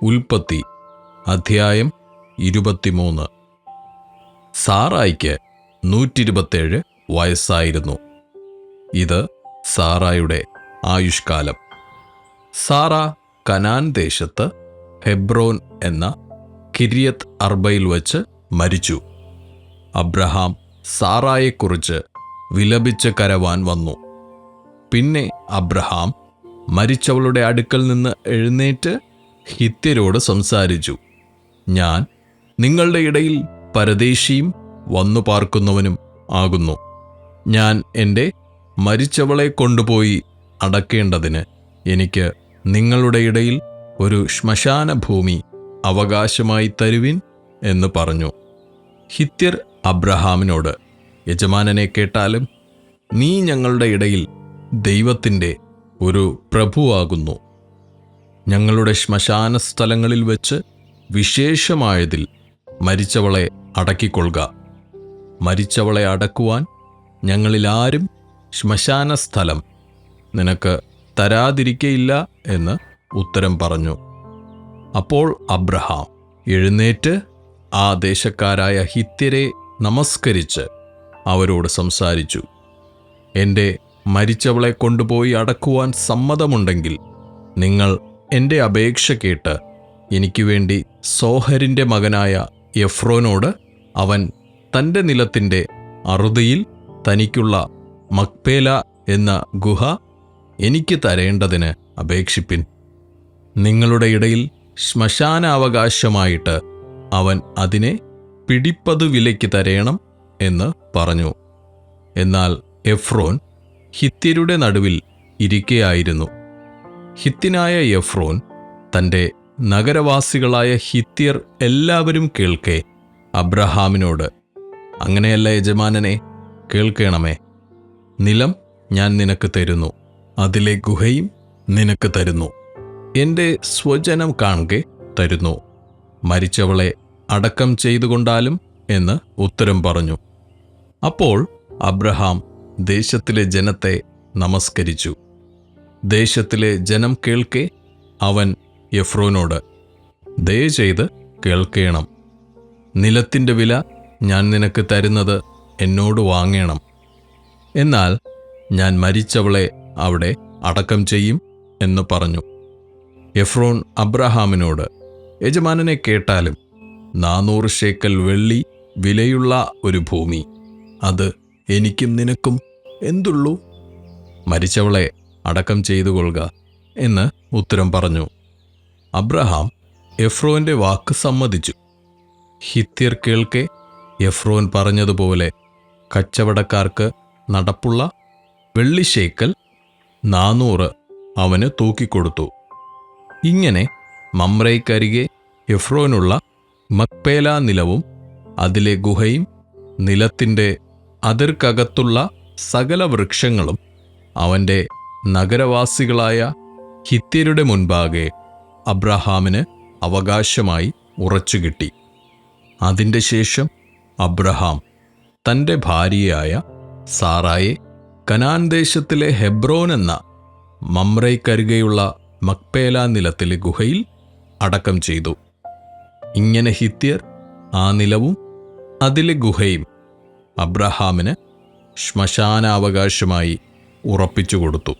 ഉൽപ്പത്തി അധ്യായം 23. സാറായിക്ക് 127 വയസ്സായിരുന്നു. ഇത് സാറായുടെ ആയുഷ്കാലം. സാറ കനാൻ ദേശത്ത് ഹെബ്രോൻ എന്ന കിര്യത്ത് അർബയിൽ വച്ച് മരിച്ചു. അബ്രഹാം സാറായെക്കുറിച്ച് വിലപിച്ച് കരവാൻ വന്നു. പിന്നെ അബ്രഹാം മരിച്ചവളുടെ അടുക്കൽ നിന്ന് എഴുന്നേറ്റ് ഹിത്യരോട് സംസാരിച്ചു. ഞാൻ നിങ്ങളുടെ ഇടയിൽ പരദേശിയും വന്നു പാർക്കുന്നവനും ആകുന്നു. ഞാൻ എൻ്റെ മരിച്ചവളെ കൊണ്ടുപോയി അടക്കേണ്ടതിന് എനിക്ക് നിങ്ങളുടെ ഇടയിൽ ഒരു ശ്മശാന ഭൂമി അവകാശമായി തരുവിൻ എന്ന് പറഞ്ഞു. ഹിത്യർ അബ്രഹാമിനോട്, യജമാനനെ കേട്ടാലും നീ ഞങ്ങളുടെ ഇടയിൽ ദൈവത്തിൻ്റെ ഒരു പ്രഭുവാകുന്നു. ഞങ്ങളുടെ ശ്മശാന സ്ഥലങ്ങളിൽ വെച്ച് വിശേഷമായതിൽ മരിച്ചവളെ അടക്കിക്കൊള്ളുക. മരിച്ചവളെ അടക്കുവാൻ ഞങ്ങളിലാരും ശ്മശാന സ്ഥലം നിനക്ക് തരാതിരിക്കയില്ല എന്ന് ഉത്തരം പറഞ്ഞു. അപ്പോൾ അബ്രഹാം എഴുന്നേറ്റ് ആ ദേശക്കാരായ ഹിത്യരെ നമസ്കരിച്ച് അവരോട് സംസാരിച്ചു. എൻ്റെ മരിച്ചവളെ കൊണ്ടുപോയി അടക്കുവാൻ സമ്മതമുണ്ടെങ്കിൽ നിങ്ങൾ എൻ്റെ അപേക്ഷ കേട്ട് എനിക്ക് വേണ്ടി സോഹരിൻ്റെ മകനായ എഫ്രോനോട് അവൻ തൻ്റെ നിലത്തിൻ്റെ അറുതിയിൽ തനിക്കുള്ള മക്പേല എന്ന ഗുഹ എനിക്ക് തരേണ്ടതിന് അപേക്ഷിപ്പിൻ. നിങ്ങളുടെ ഇടയിൽ ശ്മശാനാവകാശമായിട്ട് അവൻ അതിനെ പിടിപ്പതു വിലയ്ക്ക് തരേണം എന്ന് പറഞ്ഞു. എന്നാൽ എഫ്രോൻ ഹിത്യരുടെ നടുവിൽ ഇരിക്കയായിരുന്നു. ഹിത്യനായ എഫ്രോൻ തൻ്റെ നഗരവാസികളായ ഹിത്യർ എല്ലാവരും കേൾക്കെ അബ്രഹാമിനോട്, അങ്ങനെയല്ല യജമാനനെ, കേൾക്കണമേ. നിലം ഞാൻ നിനക്ക് തരുന്നു, അതിലെ ഗുഹയും നിനക്ക് തരുന്നു. എൻ്റെ സ്വജനം കാണെ തരുന്നു. മരിച്ചവളെ അടക്കം ചെയ്തുകൊണ്ടാലും എന്ന് ഉത്തരം പറഞ്ഞു. അപ്പോൾ അബ്രഹാം ദേശത്തിലെ ജനത്തെ നമസ്കരിച്ചു. ദേശത്തിലെ ജനം കേൾക്കെ അവൻ എഫ്രോനോട്, ദയചെയ്ത് കേൾക്കേണം. നിലത്തിൻ്റെ വില ഞാൻ നിനക്ക് തരുന്നത് എന്നോട് വാങ്ങേണം. എന്നാൽ ഞാൻ മരിച്ചവളെ അവിടെ അടക്കം ചെയ്യും എന്ന് പറഞ്ഞു. എഫ്രോൻ അബ്രഹാമിനോട്, യജമാനനെ കേട്ടാലും 400 ശേക്കൽ വെള്ളി വിലയുള്ള ഒരു ഭൂമി, അത് എനിക്കും നിനക്കും എന്തുള്ളൂ? മരിച്ചവളെ അടക്കം ചെയ്തുകൊള്ളുക എന്ന് ഉത്തരം പറഞ്ഞു. അബ്രഹാം എഫ്രോന്റെ വാക്ക് സമ്മതിച്ചു. ഹിത്യർ കേൾക്കെ എഫ്രോൻ പറഞ്ഞതുപോലെ കച്ചവടക്കാർക്ക് നടപ്പുള്ള വെള്ളിശേക്കൽ 400 അവന് തൂക്കിക്കൊടുത്തു. ഇങ്ങനെ മമ്രയ്ക്കരികെ എഫ്രോനുള്ള മക്പേല നിലവും അതിലെ ഗുഹയും നിലത്തിൻ്റെ അതിർക്കകത്തുള്ള സകല വൃക്ഷങ്ങളും അവൻ്റെ നഗരവാസികളായ ഹിത്യരുടെ മുൻപാകെ അബ്രഹാമിന് അവകാശമായി ഉറച്ചുകിട്ടി. അതിൻ്റെ ശേഷം അബ്രഹാം തൻ്റെ ഭാര്യയായ സാറായെ കനാൻ ദേശത്തിലെ ഹെബ്രോൻ എന്ന മമ്രയ്ക്കരികെയുള്ള മക്പേല നിലത്തിലെ ഗുഹയിൽ അടക്കം ചെയ്തു. ഇങ്ങനെ ഹിത്യർ ആ നിലവും അതിലെ ഗുഹയും അബ്രഹാമിന് ശ്മശാനാവകാശമായി ഉറപ്പിച്ചു കൊടുത്തു.